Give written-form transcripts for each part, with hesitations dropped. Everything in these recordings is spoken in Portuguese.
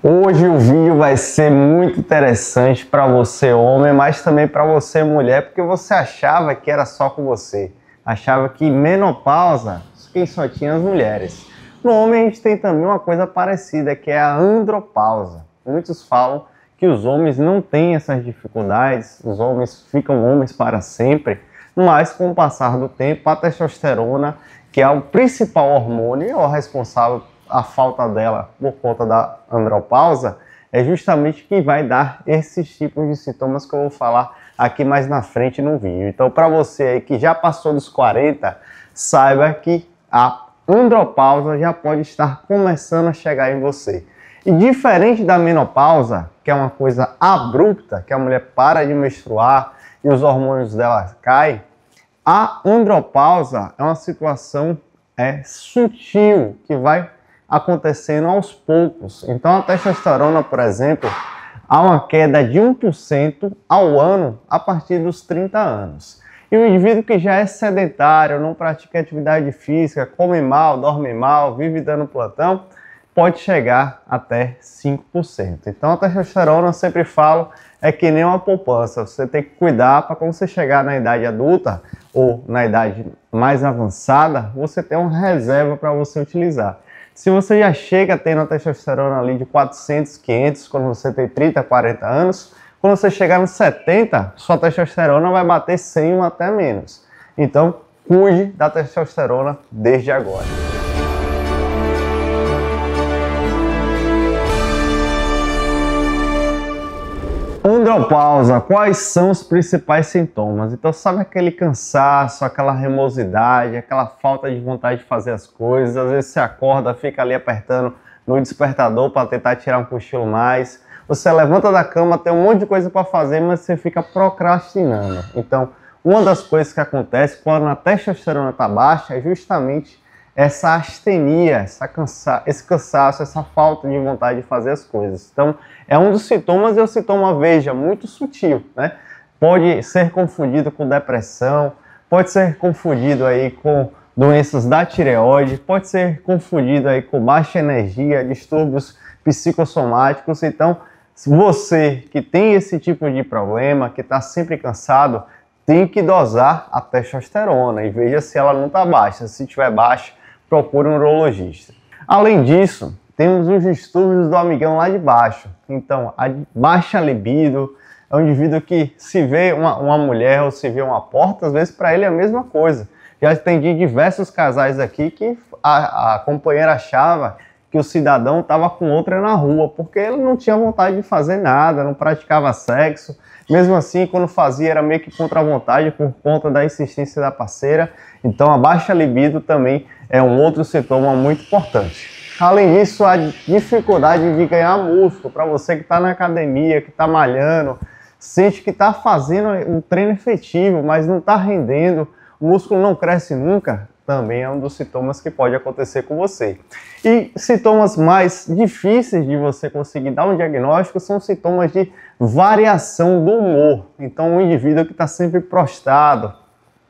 Hoje o vídeo vai ser muito interessante para você homem, mas também para você mulher, porque você achava que era só com você. Achava que menopausa, quem só tinha as mulheres. No homem a gente tem também uma coisa parecida, que é a andropausa. Muitos falam que os homens não têm essas dificuldades, os homens ficam homens para sempre, mas com o passar do tempo a testosterona, que é o principal hormônio e o responsável a falta dela por conta da andropausa, é justamente quem vai dar esses tipos de sintomas que eu vou falar aqui mais na frente no vídeo. Então, para você aí que já passou dos 40, saiba que a andropausa já pode estar começando a chegar em você. E diferente da menopausa, que é uma coisa abrupta, que a mulher para de menstruar e os hormônios dela caem, a andropausa é uma situação sutil, que vai acontecendo aos poucos. Então a testosterona, por exemplo, há uma queda de 1% ao ano a partir dos 30 anos. E o indivíduo que já é sedentário, não pratica atividade física, come mal, dorme mal, vive dando plantão, pode chegar até 5%. Então a testosterona, eu sempre falo, é que nem uma poupança. Você tem que cuidar para quando você chegar na idade adulta ou na idade mais avançada, você ter uma reserva para você utilizar. Se você já chega tendo a testosterona ali de 400, 500, quando você tem 30, 40 anos, quando você chegar nos 70, sua testosterona vai bater 100 ou até menos. Então, cuide da testosterona desde agora. Andropausa, quais são os principais sintomas? Então, sabe aquele cansaço, aquela remosidade, aquela falta de vontade de fazer as coisas? Às vezes você acorda, fica ali apertando no despertador para tentar tirar um cochilo mais. Você levanta da cama, tem um monte de coisa para fazer, mas você fica procrastinando. Então, uma das coisas que acontece quando a testosterona está baixa é justamente essa astenia, esse cansaço, essa falta de vontade de fazer as coisas. Então, é um dos sintomas, e é um sintoma, veja, muito sutil, né? Pode ser confundido com depressão, pode ser confundido aí com doenças da tireoide, pode ser confundido aí com baixa energia, distúrbios psicossomáticos. Então, você que tem esse tipo de problema, que está sempre cansado, tem que dosar a testosterona e veja se ela não está baixa. Se estiver baixa, procure um urologista. Além disso, temos os distúrbios do amigão lá de baixo. Então, a baixa libido é um indivíduo que se vê uma mulher ou se vê uma porta, às vezes para ele é a mesma coisa. Já atendi diversos casais aqui que a companheira achava que o cidadão estava com outra na rua, porque ele não tinha vontade de fazer nada, não praticava sexo. Mesmo assim, quando fazia, era meio que contra a vontade por conta da insistência da parceira. Então, a baixa libido também é um outro sintoma muito importante. Além disso, a dificuldade de ganhar músculo. Para você que está na academia, que está malhando, sente que está fazendo um treino efetivo, mas não está rendendo, o músculo não cresce nunca, também é um dos sintomas que pode acontecer com você. E sintomas mais difíceis de você conseguir dar um diagnóstico são sintomas de variação do humor. Então, um indivíduo que está sempre prostrado,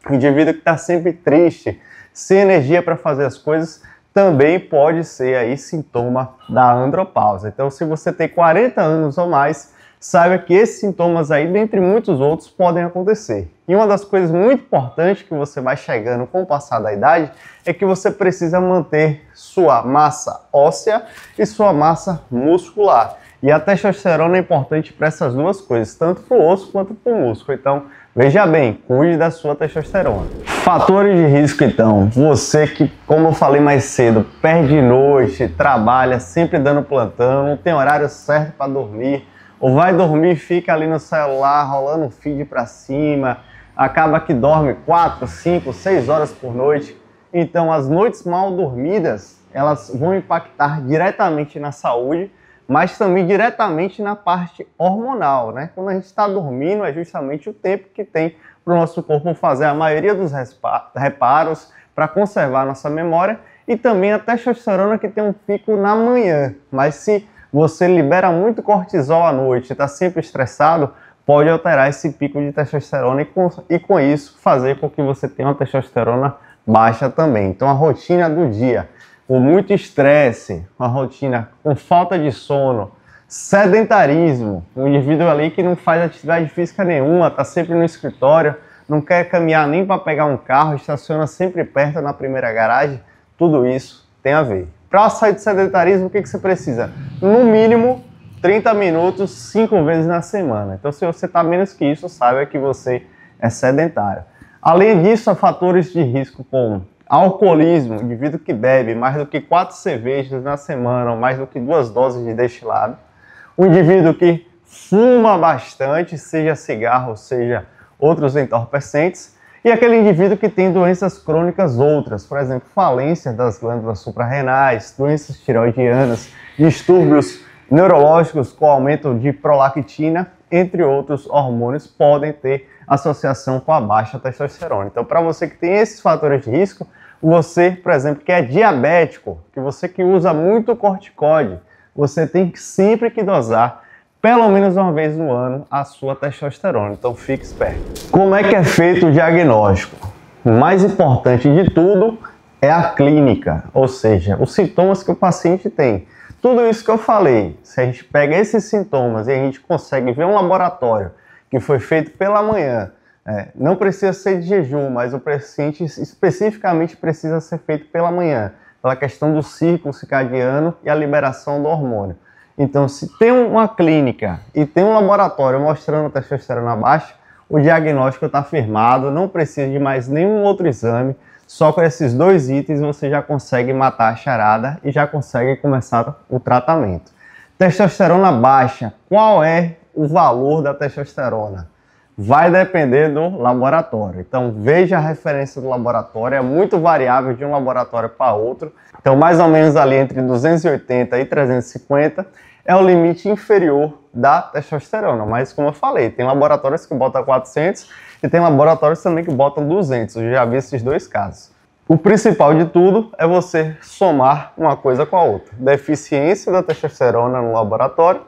um indivíduo que está sempre triste, sem energia para fazer as coisas, também pode ser aí sintoma da andropausa. Então, se você tem 40 anos ou mais, saiba que esses sintomas aí, dentre muitos outros, podem acontecer. E uma das coisas muito importantes que você vai chegando com o passar da idade é que você precisa manter sua massa óssea e sua massa muscular. E a testosterona é importante para essas duas coisas, tanto para o osso quanto para o músculo. Então, veja bem, cuide da sua testosterona. Fatores de risco, então. Você que, como eu falei mais cedo, perde noite, trabalha sempre dando plantão, não tem horário certo para dormir, ou vai dormir e fica ali no celular, rolando um feed para cima, acaba que dorme 4, 5, 6 horas por noite. Então, as noites mal dormidas, elas vão impactar diretamente na saúde, mas também diretamente na parte hormonal, né? Quando a gente está dormindo, é justamente o tempo que tem para o nosso corpo fazer a maioria dos reparos para conservar nossa memória, e também a testosterona, que tem um pico na manhã. Mas se você libera muito cortisol à noite, está sempre estressado, pode alterar esse pico de testosterona e com isso fazer com que você tenha uma testosterona baixa também. Então, a rotina do dia, com muito estresse, uma rotina com falta de sono, Sedentarismo, um indivíduo ali que não faz atividade física nenhuma, está sempre no escritório, não quer caminhar nem para pegar um carro, estaciona sempre perto na primeira garagem, tudo isso tem a ver. Para sair do sedentarismo, o que você precisa? No mínimo 30 minutos, 5 vezes na semana. Então, se você está menos que isso, saiba que você é sedentário. Além disso, há fatores de risco como alcoolismo, o indivíduo que bebe mais do que 4 cervejas na semana, ou mais do que 2 doses de destilado. O indivíduo que fuma bastante, seja cigarro, seja outros entorpecentes. E aquele indivíduo que tem doenças crônicas outras, por exemplo, falência das glândulas suprarrenais, doenças tireoidianas, distúrbios neurológicos com aumento de prolactina, entre outros hormônios, podem ter associação com a baixa testosterona. Então, para você que tem esses fatores de risco, você, por exemplo, que é diabético, que você que usa muito corticoide, você tem que sempre que dosar, pelo menos uma vez no ano, a sua testosterona. Então, fique esperto. Como é que é feito o diagnóstico? O mais importante de tudo é a clínica, ou seja, os sintomas que o paciente tem. Tudo isso que eu falei, se a gente pega esses sintomas e a gente consegue ver um laboratório que foi feito pela manhã, não precisa ser de jejum, mas o paciente especificamente precisa ser feito pela manhã, pela questão do ciclo circadiano e a liberação do hormônio. Então, se tem uma clínica e tem um laboratório mostrando testosterona baixa, o diagnóstico está firmado, não precisa de mais nenhum outro exame, só com esses 2 itens você já consegue matar a charada e já consegue começar o tratamento. Testosterona baixa, qual é o valor da testosterona? Vai depender do laboratório. Então veja a referência do laboratório, é muito variável de um laboratório para outro. Então mais ou menos ali entre 280 e 350 é o limite inferior da testosterona. Mas como eu falei, tem laboratórios que botam 400 e tem laboratórios também que botam 200. Eu já vi esses 2 casos. O principal de tudo é você somar uma coisa com a outra. Deficiência da testosterona no laboratório,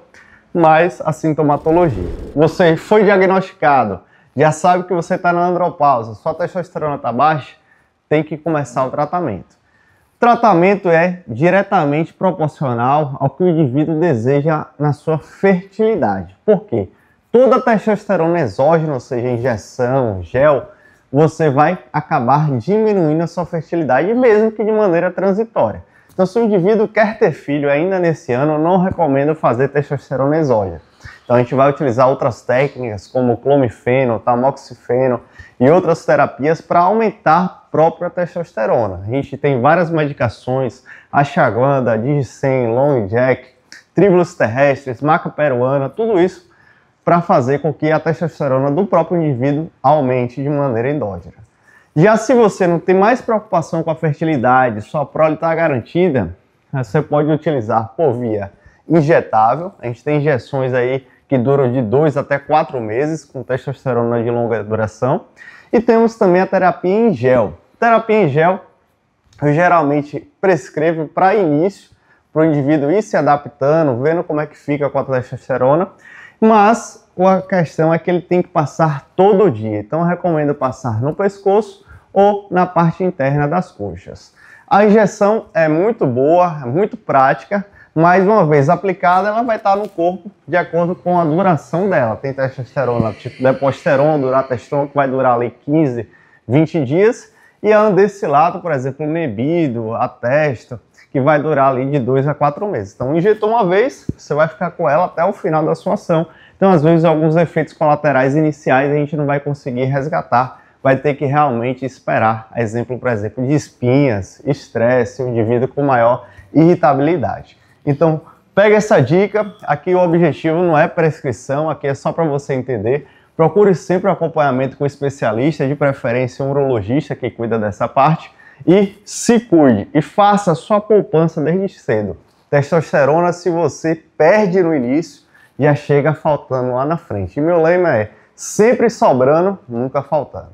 mais a sintomatologia. Você foi diagnosticado, já sabe que você está na andropausa, sua testosterona está baixa, tem que começar o tratamento. O tratamento é diretamente proporcional ao que o indivíduo deseja na sua fertilidade. Por quê? Toda testosterona exógena, ou seja, injeção, gel, você vai acabar diminuindo a sua fertilidade, mesmo que de maneira transitória. Então, se o indivíduo quer ter filho ainda nesse ano, eu não recomendo fazer testosterona exógena. Então, a gente vai utilizar outras técnicas, como clomifeno, tamoxifeno e outras terapias para aumentar a própria testosterona. A gente tem várias medicações, ashwagandha, digicem, long jack, tríbulos terrestres, maca peruana, tudo isso para fazer com que a testosterona do próprio indivíduo aumente de maneira endógena. Já se você não tem mais preocupação com a fertilidade, sua prole está garantida, você pode utilizar por via injetável. A gente tem injeções aí que duram de 2 até 4 meses, com testosterona de longa duração. E temos também a terapia em gel. Terapia em gel, eu geralmente prescrevo para início, para o indivíduo ir se adaptando, vendo como é que fica com a testosterona. Mas a questão é que ele tem que passar todo dia. Então eu recomendo passar no pescoço ou na parte interna das coxas. A injeção é muito boa, é muito prática, mas uma vez aplicada ela vai estar no corpo de acordo com a duração dela. Tem testosterona tipo deposteron, duratestrona, que vai durar ali 15, 20 dias. E a andesilato, por exemplo, o nebido, a testo, que vai durar ali de 2 a 4 meses. Então, injetou uma vez, você vai ficar com ela até o final da sua ação. Então, às vezes, alguns efeitos colaterais iniciais a gente não vai conseguir resgatar. Vai ter que realmente esperar. Exemplo, por exemplo, de espinhas, estresse, um indivíduo com maior irritabilidade. Então, pega essa dica. Aqui o objetivo não é prescrição, aqui é só para você entender. Procure sempre um acompanhamento com um especialista, de preferência um urologista que cuida dessa parte. E se cuide e faça a sua poupança desde cedo. Testosterona, se você perde no início, já chega faltando lá na frente. E meu lema é sempre sobrando, nunca faltando.